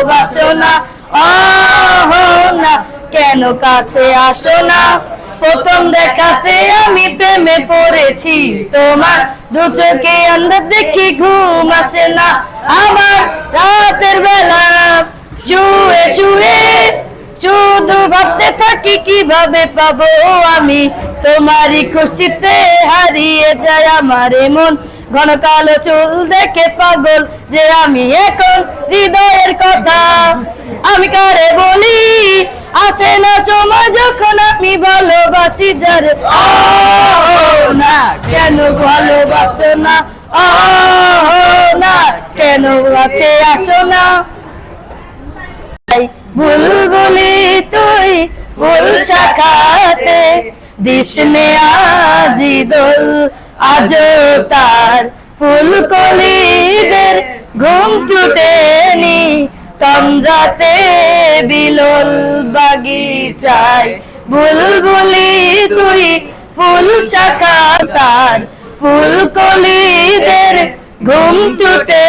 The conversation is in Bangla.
ভালোবাসো না, না কেন কাছে আসো না? প্রথম দেখাতে আমি প্রেমে পড়েছি তোমার, দু চোখে অন্ধ দেখি ঘুম আসে না আমার রাতের বেলা, শুয়ে শুয়ে শুধু ভাবতে থাকি কিভাবে পাবো আমি তোমারই খুশিতে হারিয়ে যায় আমার মন, ঘন কালো চুল দেখে পাগল যে আমি এখন হৃদয়ের কথা আমি কারে বলি, আসে না সময় যখন আমি ভালোবাসি যারে, না কেন ভালোবাসো না, না কেন কাছে আসো না? বুলবুলি তুই ফুল শাখাতে দিস নে আজি দোল, আজ তার ফুলকলিদের ঘুম টুটেনি, তন্দ্রাতে বিলোল বাগিচায়। বুলবুলি তুই ফুল শাখা তার ফুলকলিদের ঘুম টুটে